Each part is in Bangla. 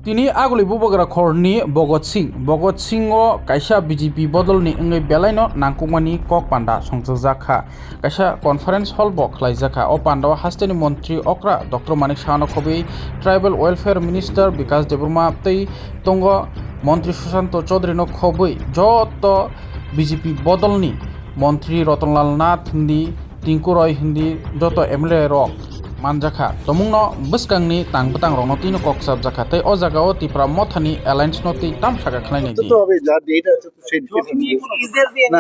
তিনি aguli bubagra khorni Bhagat Singh o kaisa BJP bodolni wngwi belaino nangkukmani kok panda songjak kha kaisa conference hall bo khlaijak o pandao hasteni montri okra Dr. Manik Saha no khobui tribal welfare minister Bikas Deburma tei tongo montri Susanto Chaudhary no khobui joto BJP bodolni montri Ratanlal Nath hindi Tinku Roy hindi joto MLA rok manjakha tomungno bwskangni tangbatang rokno tino koksab jakha tei o jagao tipra mothani alliance no tei tamsaka khlainai di তবে যা ডেট আছে তো সেই না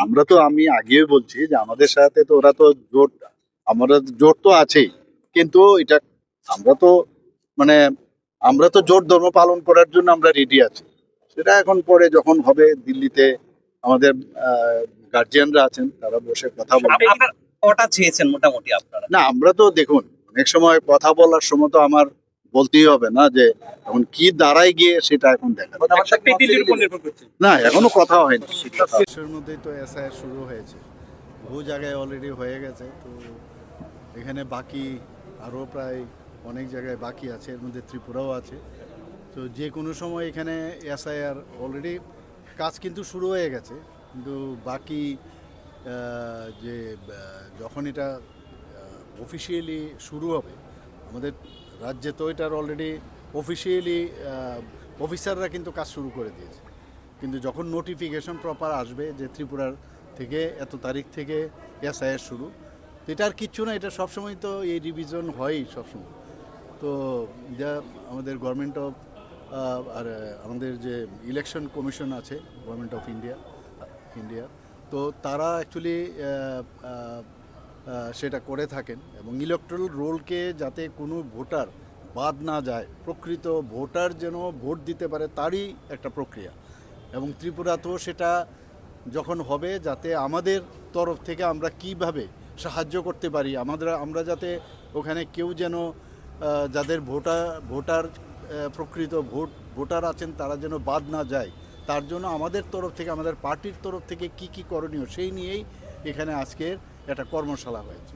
আমরা তো আমি আগেই বলছি যে আমাদের সাথে তো ওরা তো জোট আমরা জোট তো আছেই কিন্তু এটা আমরা তো মানে আমরা তো জোট ধর্ম পালন করার জন্য আমরা রেডি আছি সেটা এখন পরে যখন হবে দিল্লিতে আমাদের গার্জিয়ানরা আছেন তারা বসে কথা বলবে কটা চেয়েছেন মোটামুটি আপনারা? না আমরা তো দেখুন অনেক সময় কথা বলার সময় তো আমার বলতেই হবে না যে এখন কি দাঁড়ায় গিয়ে সেটা এখন দেখা না এখনো কথা হয়নি দেশের মধ্যেই তো এসআইআর শুরু হয়েছে, বহু জায়গায় অলরেডি হয়ে গেছে। তো এখানে বাকি আরও প্রায় অনেক জায়গায় বাকি আছে, এর মধ্যে ত্রিপুরাও আছে। তো যে কোনো সময় এখানে এসআইআর অলরেডি কাজ কিন্তু শুরু হয়ে গেছে, কিন্তু বাকি যে যখন এটা অফিসিয়ালি শুরু হবে আমাদের রাজ্যে তো এটার অলরেডি অফিসিয়ালি অফিসাররা কিন্তু কাজ শুরু করে দিয়েছে, কিন্তু যখন নোটিফিকেশন প্রপার আসবে যে ত্রিপুরার থেকে এত তারিখ থেকে এসআইআর শুরু, তো এটা আর কিচ্ছু না, এটা সবসময় তো এই রিভিশন হয়ই সবসময়। তো যা আমাদের গভর্নমেন্ট অফ আর আমাদের যে ইলেকশন কমিশন আছে গভর্নমেন্ট অফ ইন্ডিয়া তো তারা অ্যাকচুয়ালি সেটা করে থাকেন এবং ইলেকট্রাল রোলকে যাতে কোনো ভোটার বাদ না যায়, প্রকৃত ভোটার যেন ভোট দিতে পারে তারই একটা প্রক্রিয়া। এবং ত্রিপুরাতেও সেটা যখন হবে যাতে আমাদের তরফ থেকে আমরা কিভাবে সাহায্য করতে পারি, আমরা যাতে ওখানে কেউ যেন যাদের ভোটার প্রকৃত ভোটার আছেন তারা যেন বাদ না যায়, তার জন্য আমাদের তরফ থেকে আমাদের পার্টির তরফ থেকে কি করণীয় সেই নিয়েই এখানে আজকের একটা কর্মশালা হয়েছে।